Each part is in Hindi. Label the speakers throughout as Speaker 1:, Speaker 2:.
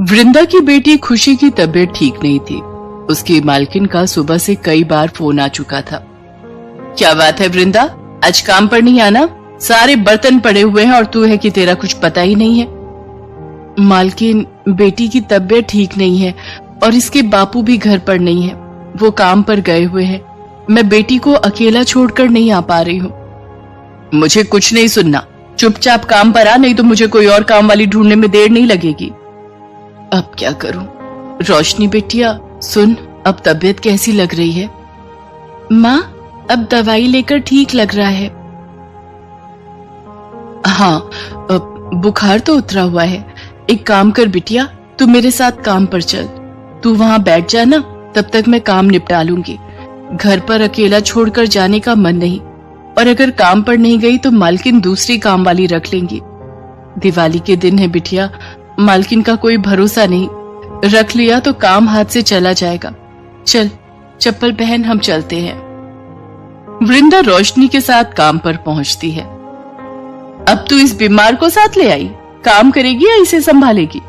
Speaker 1: वृंदा की बेटी खुशी की तबीयत ठीक नहीं थी। उसकी मालकिन का सुबह से कई बार फोन आ चुका था। क्या बात है वृंदा, आज काम पर नहीं आना? सारे बर्तन पड़े हुए हैं और तू है कि तेरा कुछ पता ही नहीं है। मालकिन, बेटी की तबीयत ठीक नहीं है और इसके बापू भी घर पर नहीं है, वो काम पर गए हुए हैं। मैं बेटी को अकेला छोड़कर नहीं आ पा रही हूँ। मुझे कुछ नहीं सुनना, चुपचाप काम पर आ, नहीं तो मुझे कोई और काम वाली ढूंढने में देर नहीं लगेगी। अब क्या करूं? रोशनी बेटिया सुन, अब तबीयत कैसी लग रही है? माँ, अब दवाई लेकर ठीक लग रहा है। हाँ, बुखार तो उतरा हुआ है। एक काम कर बिटिया, तू मेरे साथ काम पर चल। तू वहां बैठ जा ना, तब तक मैं काम निपटा लूंगी। घर पर अकेला छोड़कर जाने का मन नहीं, और अगर काम पर नहीं गई तो मालकिन दूसरी काम वाली रख लेंगी। दिवाली के दिन है बिटिया, मालकिन का कोई भरोसा नहीं, रख लिया तो काम हाथ से चला जाएगा। चल, चप्पल पहन, हम चलते हैं। वृंदा रोशनी के साथ काम पर पहुंचती है। अब तू इस बीमार को साथ ले आई, काम करेगी या इसे संभालेगी?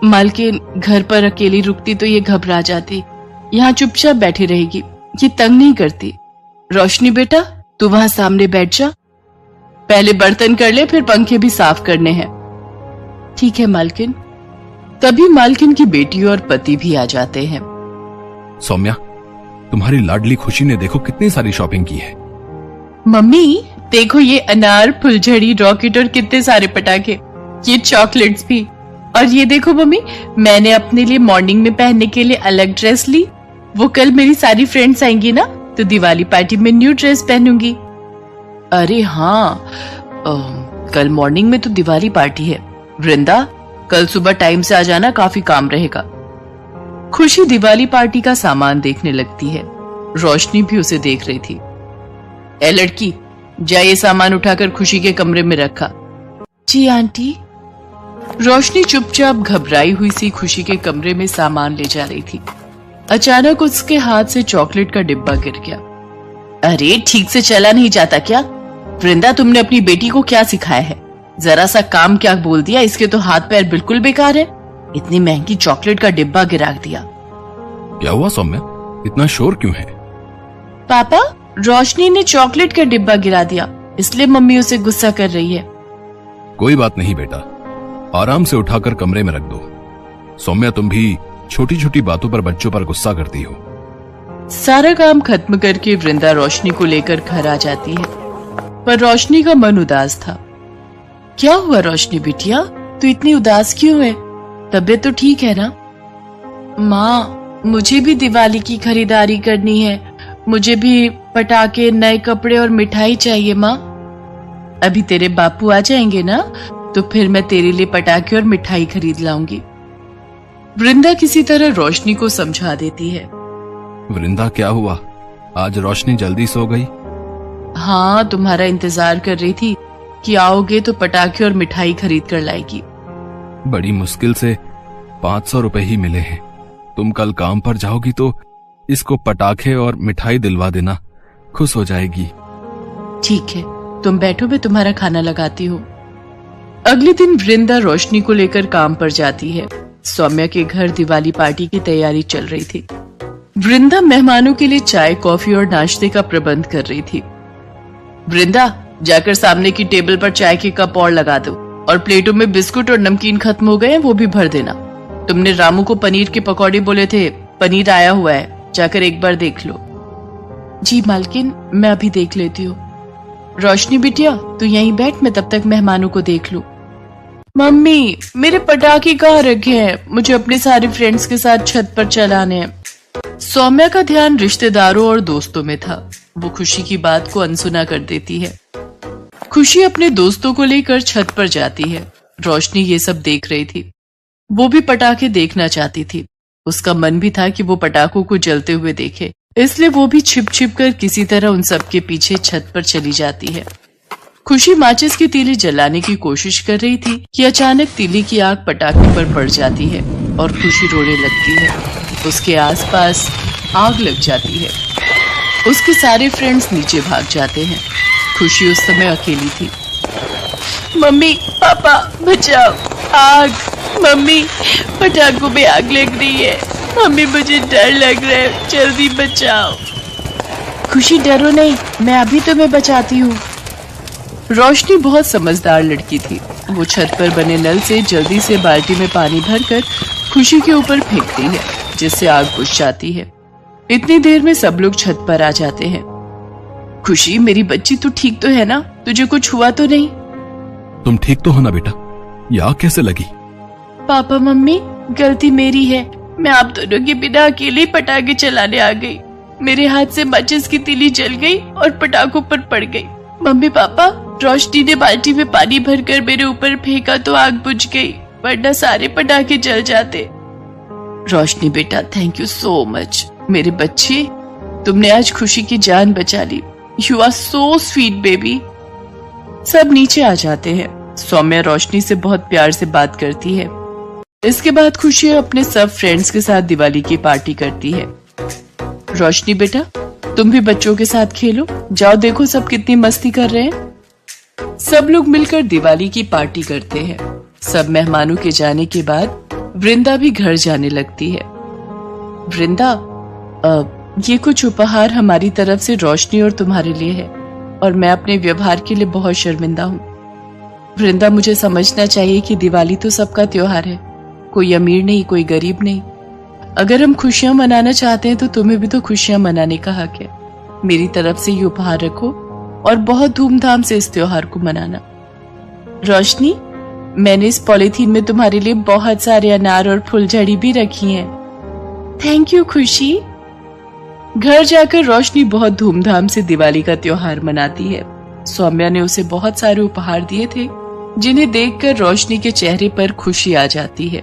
Speaker 1: मालकिन, घर पर अकेली रुकती तो ये घबरा जाती, यहाँ चुपचाप बैठी रहेगी, ये तंग नहीं करती। रोशनी बेटा, तू वहां सामने बैठ जा, पहले बर्तन कर ले, फिर पंखे भी साफ करने हैं। ठीक है मालकिन। तभी मालकिन की बेटी और पति भी आ जाते हैं।
Speaker 2: सौम्या, तुम्हारी लाडली खुशी ने देखो कितनी सारी शॉपिंग की है।
Speaker 1: मम्मी देखो, ये अनार, फुलझड़ी, रॉकेट और कितने सारे पटाखे, ये चॉकलेट्स भी। और ये देखो मम्मी, मैंने अपने लिए मॉर्निंग में पहनने के लिए अलग ड्रेस ली। वो कल मेरी सारी फ्रेंड्स आएंगी ना, तो दिवाली पार्टी में न्यू ड्रेस पहनूंगी। अरे हाँ, कल मॉर्निंग में तो दिवाली पार्टी है। वृंदा, कल सुबह टाइम से आ जाना, काफी काम रहेगा। खुशी दिवाली पार्टी का सामान देखने लगती है। रोशनी भी उसे देख रही थी। ए लड़की, जा ये सामान उठाकर खुशी के कमरे में रखा। जी आंटी। रोशनी चुपचाप घबराई हुई सी खुशी के कमरे में सामान ले जा रही थी। अचानक उसके हाथ से चॉकलेट का डिब्बा गिर गया। अरे ठीक से चला नहीं जाता क्या? वृंदा, तुमने अपनी बेटी को क्या सिखाया है? जरा सा काम क्या बोल दिया, इसके तो हाथ पैर बिल्कुल बेकार है। इतनी महंगी चॉकलेट का डिब्बा गिरा दिया।
Speaker 2: क्या हुआ सौम्या, इतना शोर क्यों है?
Speaker 1: पापा, रोशनी ने चॉकलेट का डिब्बा गिरा दिया, इसलिए मम्मी उसे गुस्सा कर रही है।
Speaker 2: कोई बात नहीं बेटा, आराम से उठाकर कमरे में रख दो। सौम्या, तुम भी छोटी छोटी बातों पर बच्चों पर गुस्सा करती हो।
Speaker 1: सारा काम खत्म करके वृंदा रोशनी को लेकर घर आ जाती है, पर रोशनी का मन उदास था। क्या हुआ रोशनी बिटिया, तू इतनी उदास क्यों है? तबीयत तो ठीक है ना? माँ, मुझे भी दिवाली की खरीदारी करनी है। मुझे भी पटाखे, नए कपड़े और मिठाई चाहिए माँ। अभी तेरे बापू आ जाएंगे ना, तो फिर मैं तेरे लिए पटाखे और मिठाई खरीद लाऊंगी। वृंदा किसी तरह रोशनी को समझा देती है।
Speaker 2: वृंदा, क्या हुआ, आज रोशनी जल्दी सो गई?
Speaker 1: हाँ, तुम्हारा इंतजार कर रही थी कि आओगे तो पटाखे और मिठाई खरीद कर लाएगी।
Speaker 2: बड़ी मुश्किल से 500 रुपए ही मिले हैं। तुम कल काम पर जाओगी तो इसको पटाखे और मिठाई दिलवा देना, खुश हो जाएगी। ठीक है,
Speaker 1: तुम बैठो, मैं तुम्हारा खाना लगाती हूँ। अगले दिन वृंदा रोशनी को लेकर काम पर जाती है। सौम्या के घर दिवाली पार्टी की तैयारी चल रही थी। वृंदा मेहमानों के लिए चाय, कॉफी और नाश्ते का प्रबंध कर रही थी। वृंदा, जाकर सामने की टेबल पर चाय के कप और लगा दो, और प्लेटों में बिस्कुट और नमकीन खत्म हो गए हैं, वो भी भर देना। तुमने रामू को पनीर के पकौड़े बोले थे, पनीर आया हुआ है, जाकर एक बार देख लो। जी मालकिन, मैं अभी देख लेती हूँ। रोशनी बिटिया, तू यहीं बैठ, मैं तब तक मेहमानों को देख लूं। मम्मी, मेरे पटाखे कहाँ रखे हैं? मुझे अपने सारे फ्रेंड्स के साथ छत पर चलाने हैं। सौम्या का ध्यान रिश्तेदारों और दोस्तों में था। वो खुशी की बात को अनसुना कर देती है। खुशी अपने दोस्तों को लेकर छत पर जाती है। रोशनी ये सब देख रही थी। वो भी पटाखे देखना चाहती थी। उसका मन भी था कि वो पटाखों को जलते हुए देखे, इसलिए वो भी छिप छिप कर किसी तरह उन सब के पीछे छत पर चली जाती है। खुशी माचिस की तीली जलाने की कोशिश कर रही थी कि अचानक तीली की आग पटाखे पर पड़ जाती है और खुशी रोने लगती है। उसके आसपास आग लग जाती है। उसके सारे फ्रेंड्स नीचे भाग जाते हैं। खुशी उस समय अकेली थी। मम्मी पापा बचाओ, आग, मम्मी पटाखों में आग लग रही है, मम्मी मुझे डर लग रहा है, जल्दी बचाओ। खुशी डरो नहीं, मैं अभी तुम्हें बचाती हूँ। रोशनी बहुत समझदार लड़की थी। वो छत पर बने नल से जल्दी से बाल्टी में पानी भरकर खुशी के ऊपर फेंकती है, जिससे आग बुझ जाती है। इतनी देर में सब लोग छत पर आ जाते हैं। खुशी मेरी बच्ची, तू ठीक तो है ना? तुझे कुछ हुआ तो नहीं?
Speaker 2: तुम ठीक तो हो ना बेटा? ये आग कैसे लगी?
Speaker 1: पापा मम्मी, गलती मेरी है। मैं आप दोनों के बिना अकेले पटाखे चलाने आ गई। मेरे हाथ से माचिस की तीली जल गई और पटाखों पर पड़ गई। मम्मी पापा, रोशनी ने बाल्टी में पानी भरकर मेरे ऊपर फेंका तो आग बुझ गई, वरना सारे पटाखे जल जाते। रोशनी बेटा, थैंक यू सो मच। मेरे बच्चे, तुमने आज खुशी की जान बचा ली। You are so sweet baby. सब नीचे आ जाते हैं। सौम्या रोशनी से बहुत प्यार से बात करती है। इसके बाद खुशी अपने सब फ्रेंड्स के साथ दिवाली की पार्टी करती है। रोशनी बेटा, तुम भी बच्चों के साथ खेलो, जाओ देखो सब कितनी मस्ती कर रहे हैं। सब लोग मिलकर दिवाली की पार्टी करते हैं। सब मेहमानों के जाने के बाद वृंदा भी घर जाने लगती है। वृंदा, ये कुछ उपहार हमारी तरफ से रोशनी और तुम्हारे लिए है, और मैं अपने व्यवहार के लिए बहुत शर्मिंदा हूँ। वृंदा, मुझे समझना चाहिए कि दिवाली तो सबका त्योहार है, कोई अमीर नहीं, कोई गरीब नहीं। अगर हम खुशियां मनाना चाहते हैं तो तुम्हें भी तो खुशियां मनाने का हक है। मेरी तरफ से ये उपहार रखो और बहुत धूमधाम से इस त्योहार को मनाना। रोशनी, मैंने इस पॉलीथीन में तुम्हारे लिए बहुत सारे अनार और फुलझड़ी भी रखी हैं। थैंक यू खुशी। घर जाकर रोशनी बहुत धूमधाम से दिवाली का त्योहार मनाती है। सौम्या ने उसे बहुत सारे उपहार दिए थे, जिन्हें देखकर रोशनी के चेहरे पर खुशी आ जाती है।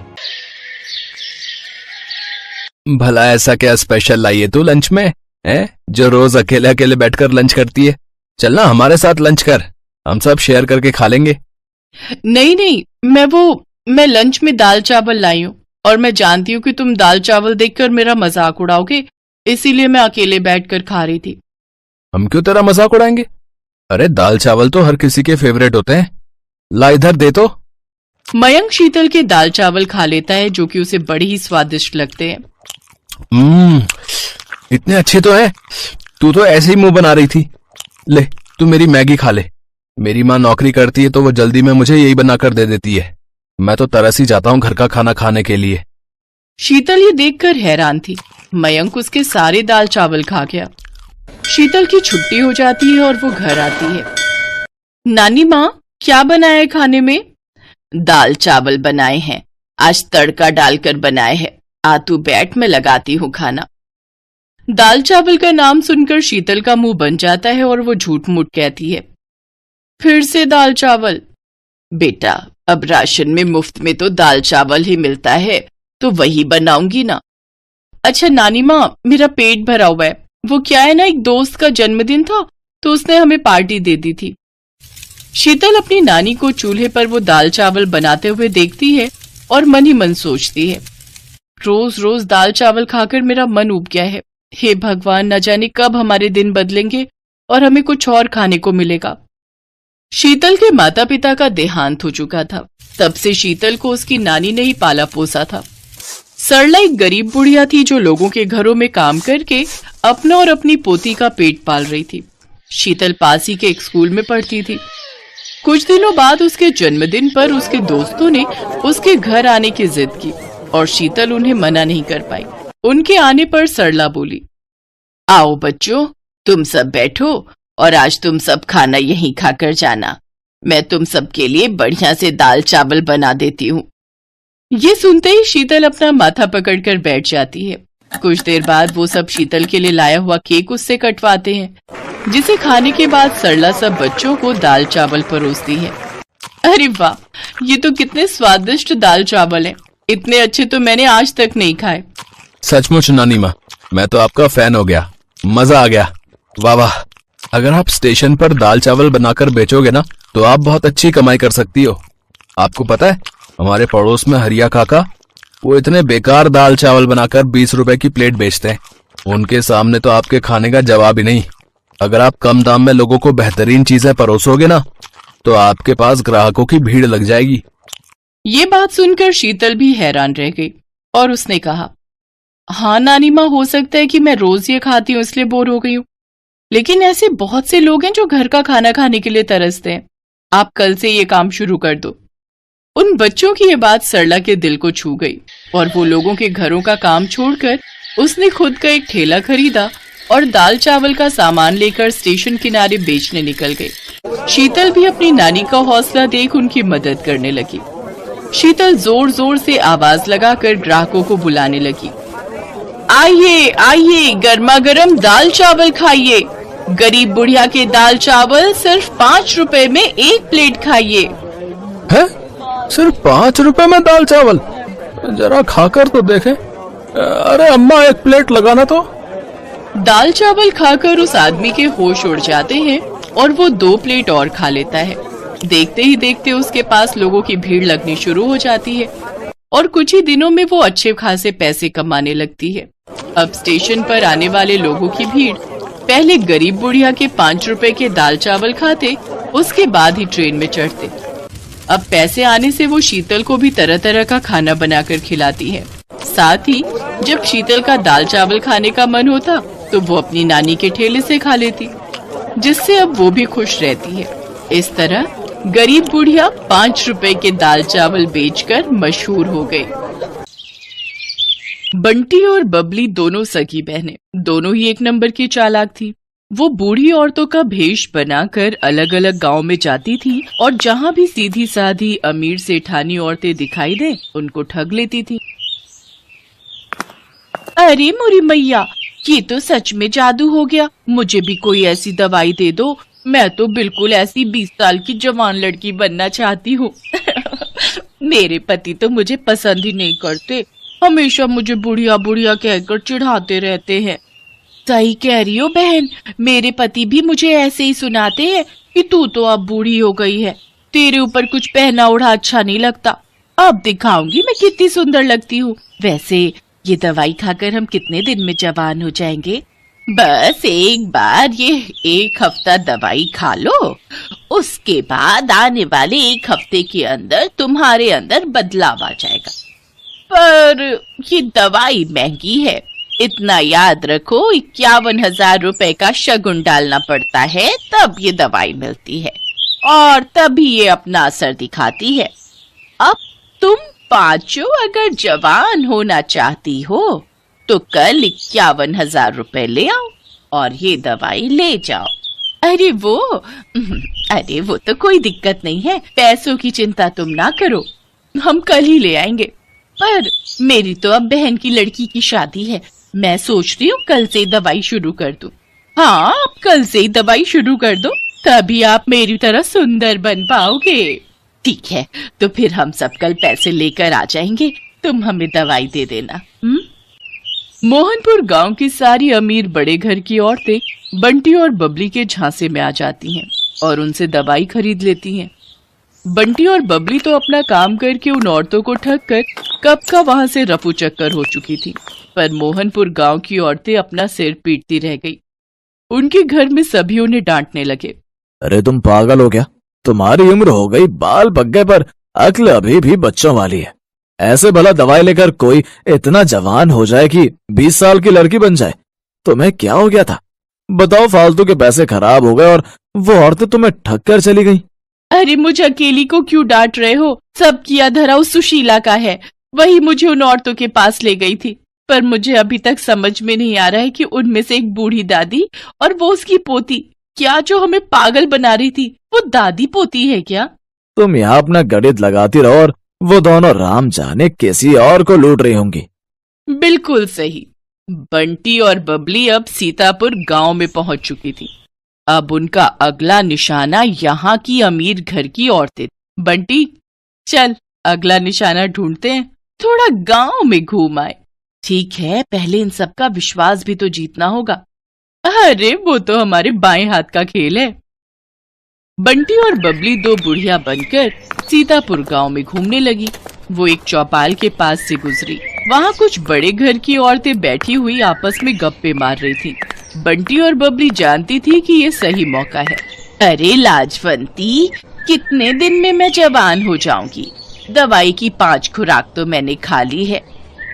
Speaker 2: भला ऐसा क्या स्पेशल लाई है तू लंच में, है जो रोज अकेले अकेले बैठकर लंच करती है? चलना हमारे साथ लंच कर, हम सब शेयर करके खा लेंगे।
Speaker 1: नहीं नहीं, मैं लंच में दाल चावल लाई हूँ, और मैं जानती हूँ कि तुम दाल चावल देखकर मेरा मजाक उड़ाओगे, इसीलिए मैं अकेले बैठकर खा रही थी।
Speaker 2: हम क्यों तेरा मजाक उड़ाएंगे? अरे दाल चावल तो हर किसी के फेवरेट होते हैं। ला इधर दे तो।
Speaker 1: मयंक शीतल के दाल चावल खा लेता है, जो कि उसे बड़े ही स्वादिष्ट लगते हैं।
Speaker 2: इतने अच्छे तो है। तू तो ऐसे ही मुंह बना रही थी। ले तू मेरी मैगी खा ले। मेरी माँ नौकरी करती है तो वो जल्दी में मुझे यही बनाकर दे देती है। मैं तो तरस ही जाता हूँ घर का खाना खाने के लिए।
Speaker 1: शीतल ये देखकर हैरान थी। मयंक उसके सारे दाल चावल खा गया। शीतल की छुट्टी हो जाती है और वो घर आती है। नानी माँ, क्या बनाया है खाने में? दाल चावल बनाए हैं, आज तड़का डालकर बनाए हैं। आ तू बैठ, मैं लगाती हूँ खाना। दाल चावल का नाम सुनकर शीतल का मुंह बन जाता है और वो झूठ मूठ कहती है, फिर से दाल चावल? बेटा, अब राशन में मुफ्त में तो दाल चावल ही मिलता है, तो वही बनाऊंगी ना। अच्छा नानी माँ, मेरा पेट भरा हुआ है। वो क्या है ना, एक दोस्त का जन्मदिन था तो उसने हमें पार्टी दे दी थी। शीतल अपनी नानी को चूल्हे पर वो दाल चावल बनाते हुए देखती है और मन ही मन सोचती है, रोज रोज दाल चावल खाकर मेरा मन उब गया है। हे भगवान, न जाने कब हमारे दिन बदलेंगे और हमें कुछ और खाने को मिलेगा। शीतल के माता पिता का देहांत हो चुका था। तब से शीतल को उसकी नानी ने ही पाला पोसा था। सरला एक गरीब बुढ़िया थी जो लोगों के घरों में काम करके अपना और अपनी पोती का पेट पाल रही थी। शीतल पास ही के एक स्कूल में पढ़ती थी। कुछ दिनों बाद उसके जन्मदिन पर उसके दोस्तों ने उसके घर आने की जिद की और शीतल उन्हें मना नहीं कर पाई। उनके आने पर सरला बोली, आओ बच्चों, तुम सब बैठो और आज तुम सब खाना यहीं खाकर जाना। मैं तुम सब के लिए बढ़िया से दाल चावल बना देती हूँ। ये सुनते ही शीतल अपना माथा पकड़कर बैठ जाती है। कुछ देर बाद वो सब शीतल के लिए लाया हुआ केक उससे कटवाते हैं, जिसे खाने के बाद सरला सब बच्चों को दाल चावल परोसती है। अरे वाह, ये तो कितने स्वादिष्ट दाल चावल हैं। इतने अच्छे तो मैंने आज तक नहीं खाए।
Speaker 2: सचमुच नानी माँ, मैं तो आपका फैन हो गया, मजा आ गया। वाह वाह, अगर आप स्टेशन पर दाल चावल बनाकर बेचोगे ना तो आप बहुत अच्छी कमाई कर सकती हो। आपको पता है, हमारे पड़ोस में हरिया काका, वो इतने बेकार दाल चावल बनाकर 20 रुपए की प्लेट बेचते हैं। उनके सामने तो आपके खाने का जवाब ही नहीं। अगर आप कम दाम में लोगों को बेहतरीन चीजें परोसोगे ना तो आपके पास ग्राहकों की भीड़ लग जाएगी।
Speaker 1: ये बात सुनकर शीतल भी हैरान रह गई और उसने कहा, हाँ नानी माँ, हो सकता है कि मैं रोज ये खाती हूँ इसलिए बोर हो गई हूँ, लेकिन ऐसे बहुत से लोग हैं जो घर का खाना खाने के लिए तरसते हैं। आप कल से ये काम शुरू कर दो। उन बच्चों की ये बात सरला के दिल को छू गई और वो लोगों के घरों का काम छोड़कर उसने खुद का एक ठेला खरीदा और दाल चावल का सामान लेकर स्टेशन किनारे बेचने निकल गई। शीतल भी अपनी नानी का हौसला देख उनकी मदद करने लगी। शीतल जोर जोर से आवाज लगाकर ग्राहकों को बुलाने लगी, आइए आइए, गर्मा गर्म दाल चावल खाइए। गरीब बुढ़िया के दाल चावल सिर्फ 5 रुपए में 1 प्लेट खाइए।
Speaker 2: है? सिर्फ 5 रुपए में दाल चावल? जरा खाकर तो देखें। अरे अम्मा, 1 प्लेट लगाना तो।
Speaker 1: दाल चावल खाकर उस आदमी के होश उड़ जाते हैं और वो 2 प्लेट और खा लेता है। देखते ही देखते उसके पास लोगों की भीड़ लगनी शुरू हो जाती है और कुछ ही दिनों में वो अच्छे खासे पैसे कमाने लगती है। अब स्टेशन पर आने वाले लोगों की भीड़ पहले गरीब बुढ़िया के 5 रुपए के दाल चावल खाते, उसके बाद ही ट्रेन में चढ़ते। अब पैसे आने से वो शीतल को भी तरह तरह का खाना बनाकर खिलाती है। साथ ही जब शीतल का दाल चावल खाने का मन होता तो वो अपनी नानी के ठेले से खा लेती, जिससे अब वो भी खुश रहती है। इस तरह गरीब बुढ़िया 5 रुपए के दाल चावल बेचकर मशहूर हो गई। बंटी और बबली दोनों सगी बहनें, दोनों ही एक नंबर की चालाक थी। वो बूढ़ी औरतों का भेष बनाकर अलग अलग गांव में जाती थी और जहां भी सीधी साधी अमीर सेठानी औरतें दिखाई दे उनको ठग लेती थी। अरे मोरी मैया, ये तो सच में जादू हो गया। मुझे भी कोई ऐसी दवाई दे दो। मैं तो बिल्कुल ऐसी 20 साल की जवान लड़की बनना चाहती हूँ। मेरे पति तो मुझे पसंद ही नहीं करते, हमेशा मुझे बुढ़िया बुढ़िया कहकर चिढ़ाते रहते हैं। सही कह रही हो बहन, मेरे पति भी मुझे ऐसे ही सुनाते हैं कि तू तो अब बूढ़ी हो गई है, तेरे ऊपर कुछ पहना ओढ़ा अच्छा नहीं लगता। अब दिखाऊंगी मैं कितनी सुंदर लगती हूँ। वैसे ये दवाई खाकर हम कितने दिन में जवान हो जाएंगे? बस एक बार ये 1 हफ्ता दवाई खा लो, उसके बाद आने वाले 1 हफ्ते के अंदर तुम्हारे अंदर बदलाव आ जाएगा। पर ये दवाई महंगी है, इतना याद रखो, 51,000 रुपए का शगुन डालना पड़ता है तब ये दवाई मिलती है और तभी ये अपना असर दिखाती है। अब तुम पांचों अगर जवान होना चाहती हो तो कल 51,000 रुपए ले आओ और ये दवाई ले जाओ। अरे वो तो कोई दिक्कत नहीं है, पैसों की चिंता तुम ना करो, हम कल ही ले आएंगे। पर मेरी तो अब बहन की लड़की की शादी है, मैं सोच रही हूँ कल से दवाई शुरू कर दूं। हाँ, आप कल से ही दवाई शुरू कर दो, तभी आप मेरी तरह सुंदर बन पाओगे। ठीक है, तो फिर हम सब कल पैसे लेकर आ जाएंगे, तुम हमें दवाई दे देना। मोहनपुर गांव की सारी अमीर बड़े घर की औरतें बंटी और बबली के झांसे में आ जाती हैं और उनसे दवाई खरीद लेती हैं। बंटी और बबली तो अपना काम करके उन औरतों को ठग कर कब का वहां से रफू चक्कर हो चुकी थी, पर मोहनपुर गांव की औरतें अपना सिर पीटती रह गई। उनके घर में सभी उन्हें डांटने लगे।
Speaker 3: अरे तुम पागल हो क्या? तुम्हारी उम्र हो गई, बाल पक गए, पर अक्ल अभी भी बच्चों वाली है। ऐसे भला दवाई लेकर कोई इतना जवान हो जाए कि 20 साल की लड़की बन जाए? तुम्हें क्या हो गया था? बताओ, फालतू के पैसे खराब हो गए और वो औरतें तुम्हें ठग कर चली गई।
Speaker 1: अरे मुझे अकेली को क्यों डांट रहे हो? सब किया धरा उस सुशीला का है, वही मुझे उन औरतों के पास ले गई थी। पर मुझे अभी तक समझ में नहीं आ रहा है कि उनमें से एक बूढ़ी दादी और वो उसकी पोती, क्या जो हमें पागल बना रही थी वो दादी पोती है क्या?
Speaker 3: तुम यहाँ अपना गणित लगाती रहो और वो दोनों राम जाने किसी और को लूट रही होंगी।
Speaker 1: बिल्कुल सही। बंटी और बबली अब सीतापुर गांव में पहुंच चुकी थी। अब उनका अगला निशाना यहाँ की अमीर घर की औरतें। बंटी, चल अगला निशाना ढूंढते हैं, थोड़ा गांव में घूम आए। ठीक है, पहले इन सब का विश्वास भी तो जीतना होगा। अरे वो तो हमारे बाएं हाथ का खेल है। बंटी और बबली 2 बुढ़िया बनकर सीतापुर गांव में घूमने लगी। वो एक चौपाल के पास से गुजरी। वहाँ कुछ बड़े घर की औरतें बैठी हुई आपस में गप्पे मार रही थी। बंटी और बबली जानती थी कि ये सही मौका है। अरे लाजवंती, कितने दिन में मैं जवान हो जाऊंगी? दवाई की 5 खुराक तो मैंने खा ली है।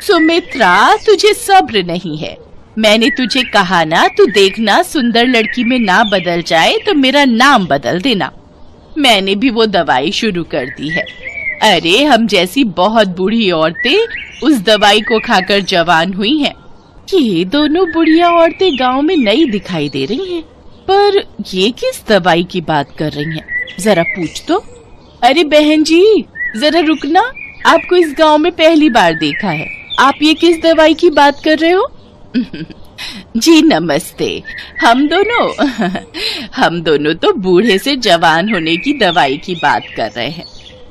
Speaker 1: सुमित्रा, तुझे सब्र नहीं है। मैंने तुझे कहा ना, तू देखना सुंदर लड़की में ना बदल जाए तो मेरा नाम बदल देना। मैंने भी वो दवाई शुरू कर दी है। अरे हम जैसी बहुत बूढ़ी औरतें उस दवाई को खाकर जवान हुई हैं। ये दोनों बुढ़िया औरतें गांव में नई दिखाई दे रही हैं, पर ये किस दवाई की बात कर रही हैं? जरा पूछ तो। अरे बहन जी, जरा रुकना, आपको इस गांव में पहली बार देखा है। आप ये किस दवाई की बात कर रहे हो? जी नमस्ते। हम दोनों तो बूढ़े से जवान होने की दवाई की बात कर रहे हैं।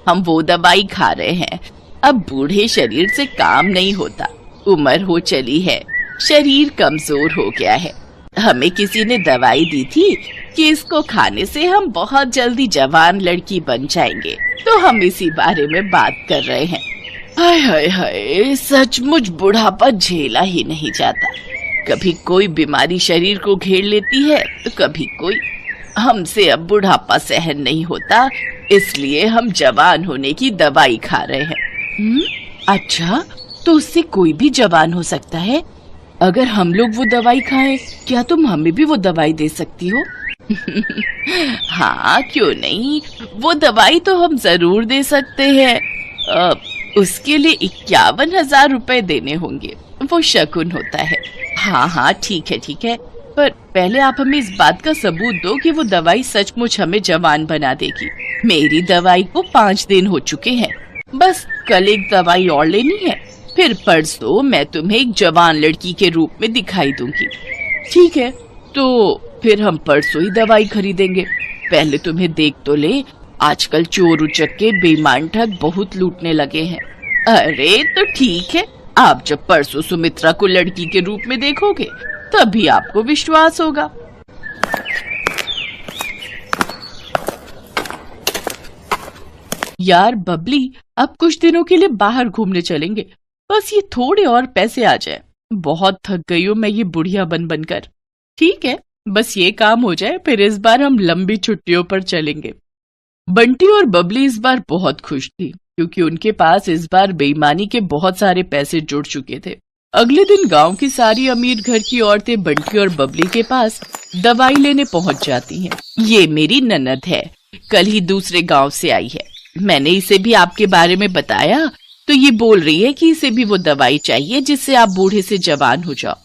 Speaker 1: हम वो दवाई खा रहे हैं। अब बूढ़े शरीर से काम नहीं होता, उम्र हो चली है, शरीर कमजोर हो गया है। हमें किसी ने दवाई दी थी कि इसको खाने से हम बहुत जल्दी जवान लड़की बन जाएंगे, तो हम इसी बारे में बात कर रहे हैं। हाय हाय हाय, सचमुच बुढ़ापा झेला ही नहीं जाता। कभी कोई बीमारी शरीर को घेर लेती है तो कभी कोई। हमसे अब बुढ़ापा सहन नहीं होता, इसलिए हम जवान होने की दवाई खा रहे हैं। अच्छा, तो उससे कोई भी जवान हो सकता है? अगर हम लोग वो दवाई खाएं, क्या तुम हमें भी वो दवाई दे सकती हो? हाँ, क्यों नहीं, वो दवाई तो हम जरूर दे सकते हैं। उसके लिए 51,000 रुपए देने होंगे, वो शकुन होता है। हाँ, ठीक है, पर पहले आप हमें इस बात का सबूत दो कि वो दवाई सचमुच हमें जवान बना देगी। मेरी दवाई को 5 दिन हो चुके हैं, बस कल एक दवाई और लेनी है, फिर परसों मैं तुम्हें एक जवान लड़की के रूप में दिखाई दूंगी। ठीक है, तो फिर हम परसों ही दवाई खरीदेंगे। पहले तुम्हें देख तो ले, आजकल चोर उचक्के बेईमान ठग बहुत लूटने लगे हैं। अरे तो ठीक है, आप जब परसों सुमित्रा को लड़की के रूप में देखोगे तभी आपको विश्वास होगा। यार बबली, अब कुछ दिनों के लिए बाहर घूमने चलेंगे, बस ये थोड़े और पैसे आ जाए। बहुत थक गई हूँ मैं ये बुढ़िया बन बनकर। ठीक है, बस ये काम हो जाए, फिर इस बार हम लंबी छुट्टियों पर चलेंगे। बंटी और बबली इस बार बहुत खुश थी, क्योंकि उनके पास इस बार बेईमानी के बहुत सारे पैसे जुड़ चुके थे। अगले दिन गांव की सारी अमीर घर की औरतें बंटी और बबली के पास दवाई लेने पहुंच जाती हैं। ये मेरी ननद है, कल ही दूसरे गांव से आई है। मैंने इसे भी आपके बारे में बताया, तो ये बोल रही है कि इसे भी वो दवाई चाहिए जिससे आप बूढ़े से जवान हो जाओ।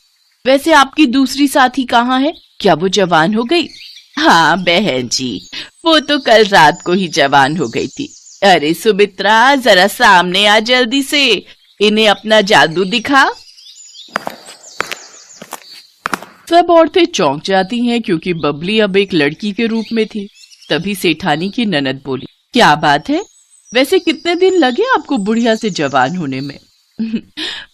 Speaker 1: वैसे आपकी दूसरी साथी कहाँ है? क्या वो जवान हो गई? हाँ बहन जी, वो तो कल रात को ही जवान हो गई थी। अरे सुमित्रा, जरा सामने आ जल्दी से, इन्हें अपना जादू दिखा। सब औरतें चौंक जाती हैं, क्योंकि बबली अब एक लड़की के रूप में थी। तभी सेठानी की ननद बोली, क्या बात है, वैसे कितने दिन लगे आपको बुढ़िया से जवान होने में?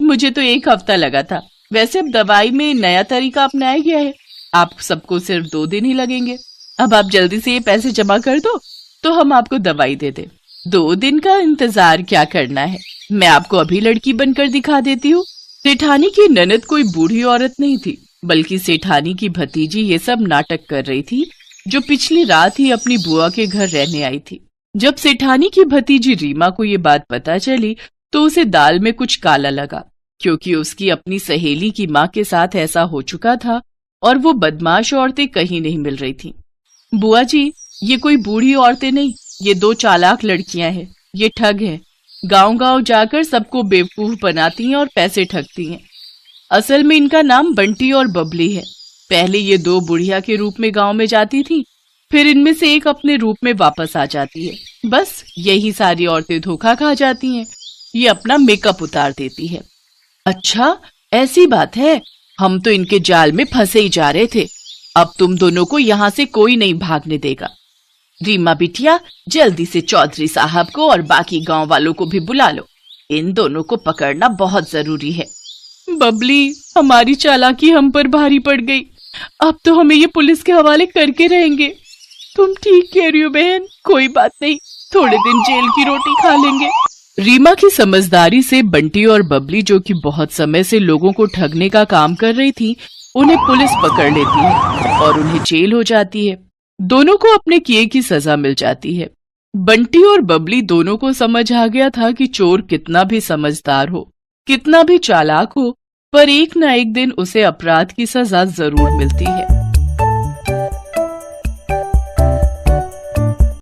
Speaker 1: मुझे तो 1 हफ्ता लगा था। वैसे अब दवाई में नया तरीका अपनाया गया है, आप सबको सिर्फ 2 दिन ही लगेंगे। अब आप जल्दी से ये पैसे जमा कर दो तो हम आपको दवाई दे दें। 2 दिन का इंतजार क्या करना है, मैं आपको अभी लड़की बनकर दिखा देती हूँ। सेठानी की ननद कोई बूढ़ी औरत नहीं थी, बल्कि सेठानी की भतीजी ये सब नाटक कर रही थी, जो पिछली रात ही अपनी बुआ के घर रहने आई थी। जब सेठानी की भतीजी रीमा को ये बात पता चली तो उसे दाल में कुछ काला लगा, क्योंकि उसकी अपनी सहेली की माँ के साथ ऐसा हो चुका था और वो बदमाश औरतें कहीं नहीं मिल रही थीं। बुआ जी, ये कोई बूढ़ी औरतें नहीं, ये 2 चालाक लड़कियां हैं। ये ठग हैं, गांव-गांव जाकर सबको बेवकूफ बनाती हैं और पैसे ठगती हैं। असल में इनका नाम बंटी और बबली है। पहले ये 2 बुढ़िया के रूप में गांव में जाती थी, फिर इनमें से एक अपने रूप में वापस आ जाती है। बस यही सारी औरतें धोखा खा जाती हैं। ये अपना मेकअप उतार देती है। अच्छा, ऐसी बात है, हम तो इनके जाल में फंसे ही जा रहे थे। अब तुम दोनों को यहाँ से कोई नहीं भागने देगा। रीमा बिटिया, जल्दी से चौधरी साहब को और बाकी गांव वालों को भी बुला लो, इन दोनों को पकड़ना बहुत जरूरी है। बबली, हमारी चालाकी हम पर भारी पड़ गई, अब तो हमें ये पुलिस के हवाले करके रहेंगे। तुम ठीक कह रही हो बहन, कोई बात नहीं, थोड़े दिन जेल की रोटी खा लेंगे। रीमा की समझदारी से बंटी और बबली, जो कि बहुत समय से लोगों को ठगने का काम कर रही थी, उन्हें पुलिस पकड़ लेती है और उन्हें जेल हो जाती है। दोनों को अपने किए की सजा मिल जाती है। बंटी और बबली दोनों को समझ आ गया था कि चोर कितना भी समझदार हो, कितना भी चालाक हो, पर एक ना एक दिन उसे अपराध की सजा जरूर मिलती है।